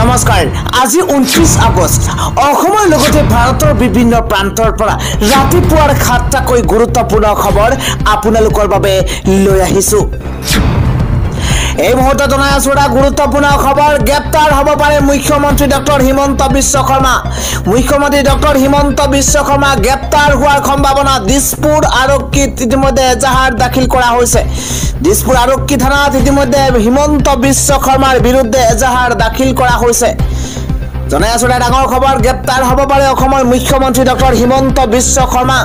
নমস্কাৰ আজি 29 আগষ্ট অসমৰ লগতে ভাৰতৰ বিভিন্ন প্ৰান্তৰ পৰা ৰাতিপুৱাৰ 7টাকৈ গুৰুত্বপূৰ্ণ খবৰ আপোনালোকৰ বাবে লৈ আহিছো এই মুহূৰ্তত জনাই আছো এটা গুৰুত্বপূৰ্ণ খবৰ গ্ৰেপ্তাৰ হ'ব পাৰে মুখ্যমন্ত্ৰী ডক্টৰ হিমন্ত বিশ্ব শৰ্মা মুখ্যমন্ত্ৰী ডক্টৰ হিমন্ত বিশ্ব শৰ্মা গ্ৰেপ্তাৰ হোৱাৰ সম্ভাৱনা দিছপুৰ আৰক্ষীত ইতিমধ্যে এজাহাৰ দাখিল কৰা হৈছে দিছপুৰ আৰক্ষী থানাত ইতিমধ্যে হিমন্ত বিশ্ব শৰ্মাৰ বিৰুদ্ধে এজাহাৰ দাখিল কৰা হৈছে জনাই আছো এটা ডাঙৰ খবৰ গ্ৰেপ্তাৰ হ'ব পাৰে অসমৰ মুখ্যমন্ত্ৰী ডক্টৰ হিমন্ত বিশ্ব শৰ্মা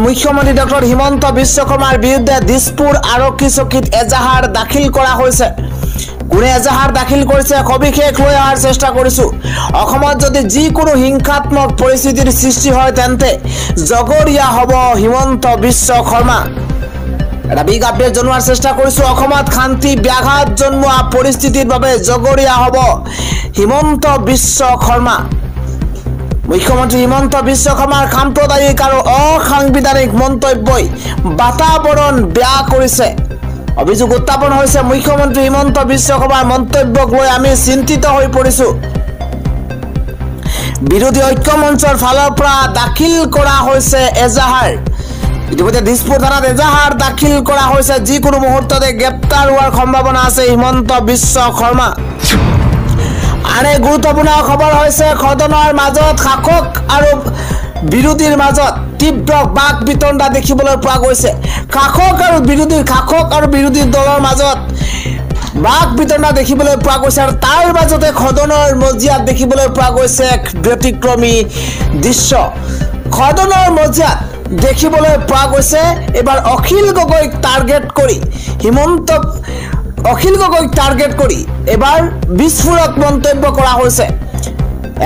মুখ্যমন্ত্ৰী ডক্টৰ হিমন্ত বিশ্ব শৰ্মাৰ বিৰুদ্ধে দিছপুৰ আৰক্ষী চকীত এজাহাৰ দাখিল কৰা হৈছে কোনে এজাহাৰ দাখিল কৰিছে সবিশেষ লৈ অহাৰ চেষ্টা কৰিছো অসমত যদি যিকোনো হিংসাত্মক পৰিস্থিতিৰ সৃষ্টি হয় তেন্তে জগৰীয়া হ'ব হিমন্ত বিশ্ব শৰ্মা এটা বিগ আপডেট জনোৱাৰ চেষ্টা কৰিছো অসমত শান্তি ব্যাঘাত জন্মোৱা পৰিস্থিতিৰ বাবে জগৰীয়া হ'ব হিমন্ত বিশ্ব শৰ্মা মুখ্যমন্ত্ৰী হিমন্ত বিশ্ব শৰ্মাৰ সাম্প্ৰদায়িক আৰু অসাংবিধানিক মন্তব্যই বাতাবৰণ বেয়া কৰিছে অভিযোগ উত্থাপন হৈছে মুখ্যমন্ত্ৰী হিমন্ত বিশ্ব শৰ্মাৰ মন্তব্যক লৈ আমি চিন্তিত হৈ পৰিছো বিৰোধী ঐক্য মঞ্চৰ ফালৰ পৰা দাখিল কৰা হৈছে এজাহাৰ ইতিমধ্যে দিছপুৰ থানাত এজাহাৰ দাখিল কৰা হৈছে যিকোনো মুহূৰ্ততে গ্ৰেপ্তাৰ হোৱাৰ সম্ভাৱনা আছে হিমন্ত বিশ্ব শৰ্মা আনে গুৰুত্বপূৰ্ণ খবৰ হৈছে সদনৰ মাজত শাসক আৰু বিৰোধীৰ মাজত তীব্ৰ বাক বিতণ্ডা দেখিবলৈ পোৱা গৈছে শাসক আৰু বিৰোধী দলৰ মাজত বাক বিতণ্ডা দেখিবলৈ পোৱা গৈছে আৰু তাৰ মাজতে সদনৰ মজিয়াত দেখিবলৈ পোৱা গৈছে এক ব্যতিক্ৰমী দৃশ্য সদনৰ মজিয়াত দেখিবলৈ পোৱা গৈছে এবাৰ অখিল গগৈক টাৰ্গেট কৰি এবাৰ বিস্ফোৰক মন্তব্য কৰা হৈছে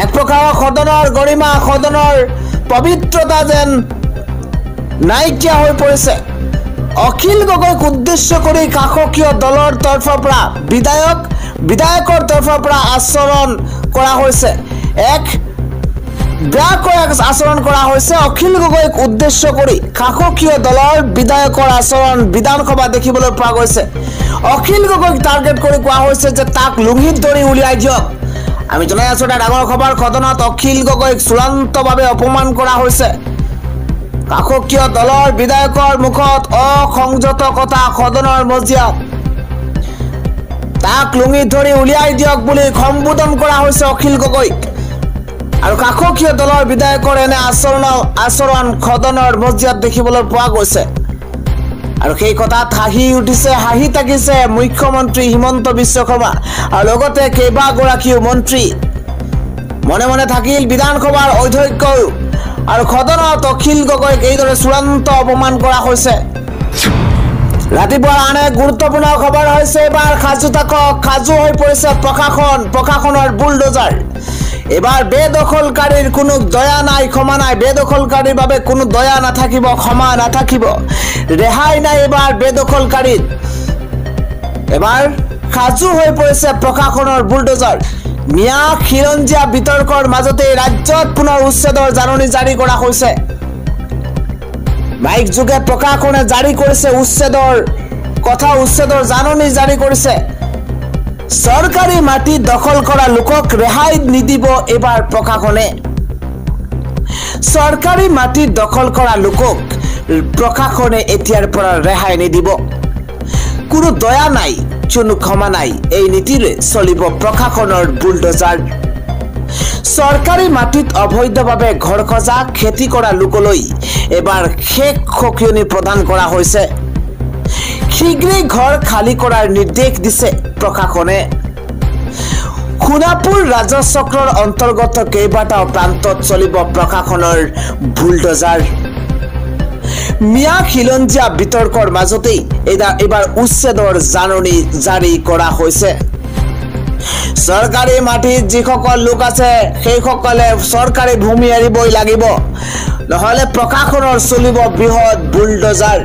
এক প্ৰকাৰৰ সদনৰ গৰিমা সদনৰ পবিত্ৰতা যেন নাইকিয়া হৈ পৰিছে অখিল গগৈক উদ্দেশ্য কৰি শাসকীয় দলৰ তৰফৰ পৰা বিধায়কৰ তৰফৰ পৰা আচৰণ কৰা হৈছে এক বেয়াকৈ আচৰণ কৰা হৈছে অখিল গগৈক উদ্দেশ্য কৰি শাসকীয় দলৰ বিধায়কৰ আচৰণ বিধানসভা দেখিবলৈ পোৱা গৈছে অখিল গগৈক টাৰ্গেট কৰি কোৱা হৈছে যে তাক লুঙিত ধৰি উলিয়াই দিয়ক আমি জনাই আছো এটা ডাঙৰ খবৰ সদনত অখিল গগৈক চূড়ান্তভাৱে অপমান কৰা হৈছে শাসকীয় দলৰ বিধায়কৰ মুখত অসংযত কথা সদনৰ মজিয়াত তাক লুঙিত ধৰি উলিয়াই দিয়ক বুলি সম্বোধন কৰা হৈছে অখিল গগৈক আৰু শাসকীয় দলৰ বিধায়কৰ এনে আচৰণ সদনৰ মজিয়াত দেখিবলৈ পোৱা গৈছে আৰু সেই কথাত হাঁহি থাকিছে মুখ্যমন্ত্ৰী হিমন্ত বিশ্ব শৰ্মা আৰু লগতে কেইবাগৰাকীও মন্ত্ৰী মনে মনে থাকিল বিধানসভাৰ অধ্যক্ষ আৰু সদনত অখিল গগৈক এইদৰে চূড়ান্ত অপমান কৰা হৈছে ৰাতিপুৱাৰ আন এক গুৰুত্বপূৰ্ণ খবৰ হৈছে এবাৰ সাজু হৈ পৰিছে প্ৰশাসনৰ বুলডোজাৰ এবাৰ বেদখলকাৰীৰ কোনো দয়া নাই ক্ষমা নাই বেদখলকাৰীৰ বাবে কোনো দয়া নাথাকিব ক্ষমা নাথাকিব ৰেহাই নাই এবাৰ বেদখলকাৰীৰ এবাৰ সাজু হৈ পৰিছে প্ৰশাসনৰ বুলডোজাৰ মিয়া খিৰঞ্জীয়া বিতৰ্কৰ মাজতে ৰাজ্যত পুনৰ উচ্ছেদৰ জাননী জাৰি কৰা হৈছে মাইক যোগে প্ৰশাসনে জাৰি কৰিছে উচ্ছেদৰ জাননী জাৰি কৰিছে চৰকাৰী মাটি দখল কৰা লোকক ৰেহাই নিদিব এবাৰ প্ৰশাসনে চৰকাৰী মাটি দখল কৰা লোকক প্ৰশাসনে এতিয়াৰ পৰা ৰেহাই নিদিব কোনো দয়া নাই কোনো ক্ষমা নাই এই নীতিৰে চলিব প্ৰশাসনৰ বুলডোজাৰ চৰকাৰী মাটিত অবৈধভাৱে ঘৰ খজা খেতি কৰা লোকলৈ এবাৰ শেষ সকিয়নি প্ৰদান কৰা হৈছে শীঘ্ৰেই ঘৰ খালী কৰাৰ নিৰ্দেশ দিছে প্ৰশাসনে সোণাপুৰ ৰাজচক্ৰৰ অন্তৰ্গত কেইবাটাও প্ৰান্তত চলিব প্ৰশাসনৰ বুলডোজাৰ মিয়া খিলঞ্জীয়া বিতৰ্কৰ মাজতেই এবাৰ উচ্ছেদৰ জাননী জাৰি কৰা হৈছে চৰকাৰী মাটিত যিসকল লোক আছে সেইসকলে চৰকাৰী ভূমি এৰিবই লাগিব নহলে প্ৰশাসনৰ চলিব বৃহৎ বুলডোজাৰ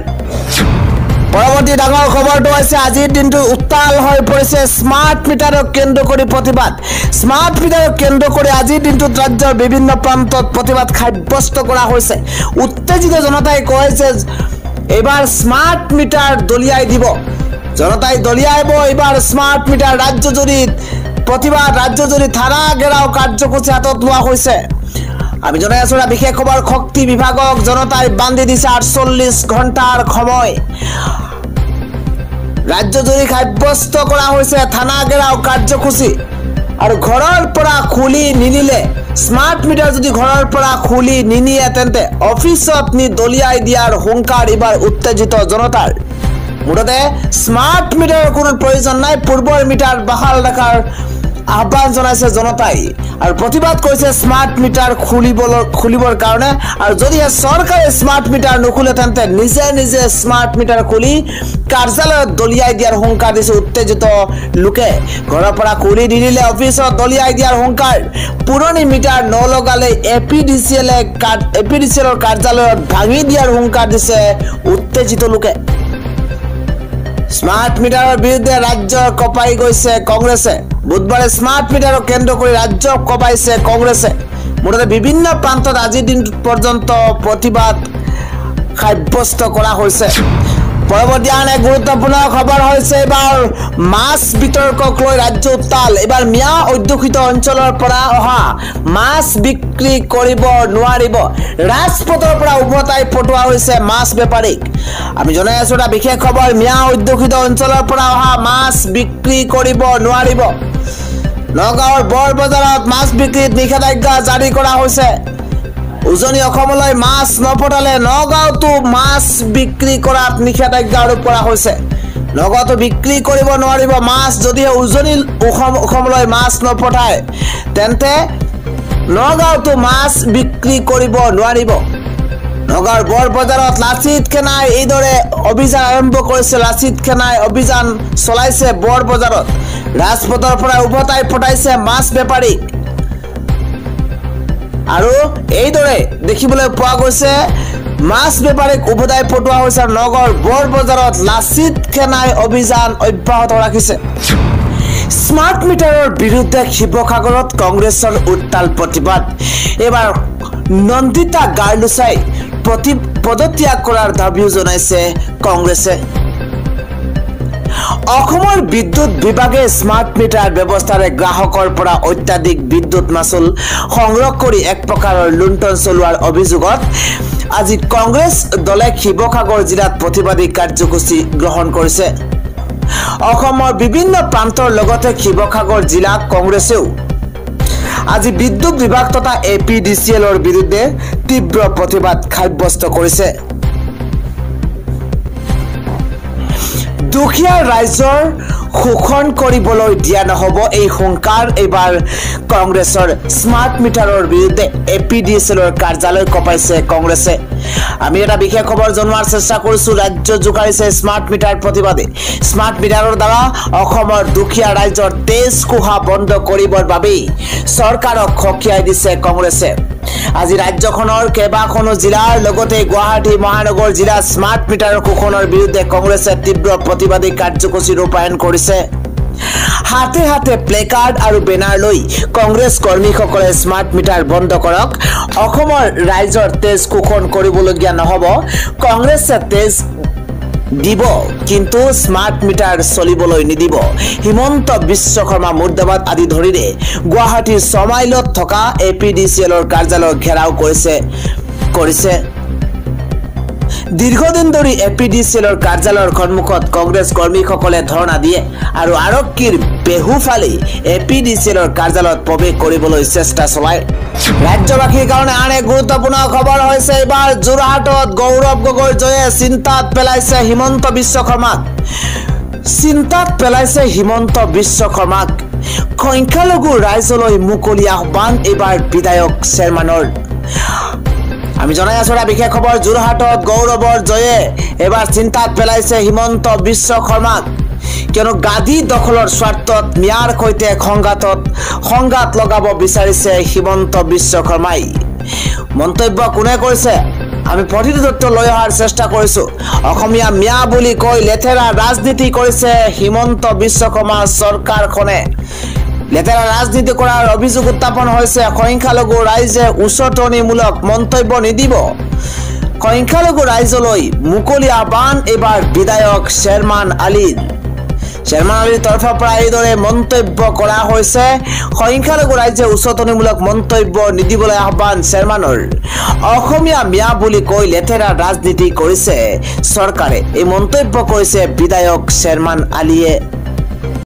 পৰৱৰ্তী ডাঙৰ খবৰটো হৈছে আজিৰ দিনটো উত্তাল হৈ পৰিছে স্মাৰ্ট মিটাৰক কেন্দ্ৰ কৰি প্ৰতিবাদ স্মাৰ্ট মিটাৰক কেন্দ্ৰ কৰি আজিৰ দিনটোত ৰাজ্যৰ বিভিন্ন প্ৰান্তত প্ৰতিবাদ সাব্যস্ত কৰা হৈছে উত্তেজিত জনতাই কয় যে এবাৰ স্মাৰ্ট মিটাৰ দলিয়াই দিব জনতাই দলিয়াইব এবাৰ স্মাৰ্ট মিটাৰ ৰাজ্যজুৰি প্ৰতিবাদ ৰাজ্যজুৰি থানা ঘেৰাও কাৰ্যসূচী হাতত লোৱা হৈছে। আমি জনাই আছো বিশেষ খবৰ শক্তি বিভাগক জনতাই বান্ধি দিছে 48 ঘণ্টাৰ সময়। ৰাজ্যজুৰি সাব্যস্ত কৰা হৈছে থানা ঘেৰাও কাৰ্যসূচী। আৰু ঘৰৰ পৰা খুলি নিনিলে স্মাৰ্ট মিটাৰ যদি ঘৰৰ পৰা খুলি নিনিয়ে তেন্তে অফিচত নি দলিয়াই দিয়াৰ হুংকাৰ এবাৰ উত্তেজিত জনতাৰ। মুঠতে স্মাৰ্ট মিটাৰৰ কোনো প্ৰয়োজন নাই, পূৰ্বৰ মিটাৰ বাহাল ৰখাৰ আহ্বান জনাইছে জনতাই আৰু প্ৰতিবাদ কৰিছে স্মাৰ্ট মিটাৰ খুলিবৰ কাৰণে। আৰু যদিহে চৰকাৰে স্মাৰ্ট মিটাৰ নুখুলে তেন্তে নিজে নিজে স্মাৰ্ট মিটাৰ খুলি কাৰ্যালয়ত দলিয়াই দিয়াৰ হুংকাৰ দিছে উত্তেজিত লোকে। ঘৰৰ পৰা খুলি নিনিলে অফিচত দলিয়াই দিয়াৰ হুংকাৰ। পুৰণি মিটাৰ নলগালে এপিডিচিএলৰ কাৰ্যালয়ত ভাঙি দিয়াৰ হুংকাৰ দিছে উত্তেজিত লোকে। স্মাৰ্ট মিটাৰৰ বিৰুদ্ধে ৰাজ্যৰ কঁপাই গৈছে কংগ্ৰেছে। বুধবাৰে স্মাৰ্ট মিটাৰক কেন্দ্ৰ কৰি ৰাজ্যক কঁপাইছে কংগ্ৰেছে। মুঠতে বিভিন্ন প্ৰান্তত আজিৰ দিন পৰ্যন্ত প্ৰতিবাদ সাব্যস্ত কৰা হৈছে। পৰৱৰ্তী আন এক গুৰুত্বপূৰ্ণ খবৰ হৈছে এবাৰ মাছ বিতৰ্কক লৈ ৰাজ্য উত্তাল। এবাৰ মিয়া অধ্যুষিত অঞ্চলৰ পৰা অহা মাছ বিক্ৰী কৰিব নোৱাৰিব। ৰাজপথৰ পৰা উভতাই পঠোৱা হৈছে মাছ বেপাৰীক। আমি জনাই আছো এটা বিশেষ খবৰ, মিয়া অধ্যুষিত অঞ্চলৰ পৰা অহা মাছ বিক্ৰী কৰিব নোৱাৰিব। নগাঁৱৰ বৰ বজাৰত মাছ বিক্ৰীত নিষেধাজ্ঞা জাৰি কৰা হৈছে। উজনি অসমলৈ মাছ নপঠালে নগাঁৱতো মাছ বিক্ৰী কৰাত নিষেধাজ্ঞা আৰোপ কৰা হৈছে। নগাঁৱতো বিক্ৰী কৰিব নোৱাৰিব মাছ। যদিহে উজনি অসমলৈ মাছ নপঠায় তেন্তে নগাঁৱতো মাছ বিক্ৰী কৰিব নোৱাৰিব। নগাঁৱৰ বৰ বজাৰত লাচিত সেনাই এইদৰে অভিযান আৰম্ভ কৰিছে। লাচিত সেনাই অভিযান চলাইছে বৰ বজাৰত। ৰাজপথৰ পৰা উভতাই পঠাইছে মাছ বেপাৰীক। আৰু এইদৰে দেখিবলৈ পোৱা গৈছে মাছ বেপাৰীক উভতাই পঠোৱা হৈছে। নগৰ বৰ বজাৰত লাচিত সেনাই অভিযান অব্যাহত ৰাখিছে। স্মাৰ্ট মিটাৰৰ বিৰুদ্ধে শিৱসাগৰত কংগ্ৰেছৰ উত্তাল প্ৰতিবাদ। এইবাৰ নন্দিতা গাৰ্লুচাই পদত্যাগ কৰাৰ দাবীও জনাইছে কংগ্ৰেছে। অসমৰ বিদ্যুৎ বিভাগে স্মাৰ্ট মিটাৰ ব্যৱস্থাৰে গ্ৰাহকৰ পৰা অত্যাধিক বিদ্যুৎ মাচুল সংগ্ৰহ কৰি এক প্ৰকাৰৰ লুণ্ঠন চলোৱাৰ অভিযোগত আজি কংগ্ৰেছ দলে শিৱসাগৰ জিলাত প্ৰতিবাদী কাৰ্যসূচী গ্ৰহণ কৰিছে। অসমৰ বিভিন্ন প্ৰান্তৰ লগতে শিৱসাগৰ জিলা কংগ্ৰেছেও আজি বিদ্যুৎ বিভাগ তথা এপিডিচিএলৰ বিৰুদ্ধে তীব্ৰ প্ৰতিবাদ সাব্যস্ত কৰিছে। দুখীয়া ৰাইজৰ শোষণ কৰিবলৈ দিয়া নহ'ব, এই হুংকাৰ এইবাৰ কংগ্ৰেছৰ স্মাৰ্ট মিটাৰৰ বিৰুদ্ধে এপিডিচিএলৰ কাৰ্যালয় কঁপাইছে কংগ্ৰেছে। আমি এটা বিশেষ খবৰ জনোৱাৰ চেষ্টা কৰিছো। ৰাজ্য জোকাৰিছে স্মাৰ্ট মিটাৰ প্ৰতিবাদে। স্মাৰ্ট মিটাৰৰ দ্বাৰা অসমৰ দুখীয়া ৰাইজৰ তেজ কোহা বন্ধ কৰিবৰ বাবেই চৰকাৰক সকীয়াই দিছে কংগ্ৰেছে। আজি ৰাজ্যখনৰ কেইবাখনো জিলাৰ লগতে গুৱাহাটী মহানগৰ জিলাত স্মাৰ্ট মিটাৰৰ শোষণৰ বিৰুদ্ধে কংগ্ৰেছে তীব্ৰ প্ৰতিবাদী কাৰ্যসূচী ৰূপায়ণ কৰিছে। হাতে হাতে প্লেকাৰ্ড আৰু বেনাৰ লৈ কংগ্ৰেছ কৰ্মীসকলে স্মাৰ্ট মিটাৰ বন্ধ কৰক, অসমৰ ৰাইজৰ তেজ শোষণ কৰিবলগীয়া নহ'ব, কংগ্ৰেছে তেজ দিব কিন্তু স্মাৰ্ট মিটাৰ চলিবলৈ নিদিব। হিমন্ত বিশ্ব শৰ্মা মুৰ্দাবাদ আদি ধৰিৰে গুৱাহাটীৰ 6 মাইলত থকা এপিডিচিএলৰ কাৰ্যালয় ঘেৰাও কৰিছে। দীৰ্ঘদিন ধৰি এপিডিচিএলৰ কাৰ্যালয়ৰ সন্মুখত কংগ্ৰেছ কৰ্মীসকলে ধৰ্ণা দিয়ে আৰু আৰক্ষীৰ বেহু ফালি এপিডিচিএলৰ কাৰ্যালয়ত প্ৰৱেশ কৰিবলৈ চেষ্টা চলায়। ৰাজ্যবাসীৰ কাৰণে আন এক গুৰুত্বপূৰ্ণ খবৰ হৈছে এইবাৰ যোৰহাটত গৌৰৱ গগৈৰ জয়ে চিন্তাত পেলাইছে হিমন্ত বিশ্ব শৰ্মাক। সংখ্যালঘু ৰাইজলৈ মুকলি আহ্বান এইবাৰ বিধায়ক চেয়াৰমেনৰ। আমি জনাই আছো এটা বিশেষ খবৰ, যোৰহাটত গৌৰৱৰ জয়ে এবাৰ চিন্তাত পেলাইছে হিমন্ত বিশ্ব শৰ্মাক। কিয়নো গাদী দখলৰ স্বাৰ্থত মিয়াৰ সৈতে সংঘাত লগাব বিচাৰিছে হিমন্ত বিশ্ব শৰ্মাই। মন্তব্য কোনে কৰিছে আমি প্ৰতিটো তথ্য লৈ অহাৰ চেষ্টা কৰিছো। অসমীয়া মিয়া বুলি কৈ লেতেৰা ৰাজনীতি কৰিছে হিমন্ত বিশ্ব শৰ্মাৰ চৰকাৰখনে। লেতেৰা ৰাজনীতি কৰাৰ অভিযোগ উত্থাপন হৈছে। সংখ্যালঘু ৰাইজে উচতনিমূলক মন্তব্য নিদিব। সংখ্যালঘু ৰাইজলৈ মুকলি আহ্বান এইবাৰ বিধায়ক শ্বেৰমান আলীৰ। শ্বেৰমান আলীৰ তৰফৰ পৰা এইদৰে মন্তব্য কৰা হৈছে। সংখ্যালঘু ৰাইজে উচতনিমূলক মন্তব্য নিদিবলৈ আহ্বান শ্বেৰমানৰ। অসমীয়া মিয়া বুলি কৈ লেতেৰা ৰাজনীতি কৰিছে চৰকাৰে, এই মন্তব্য কৰিছে বিধায়ক শ্বেৰমান আলীয়ে।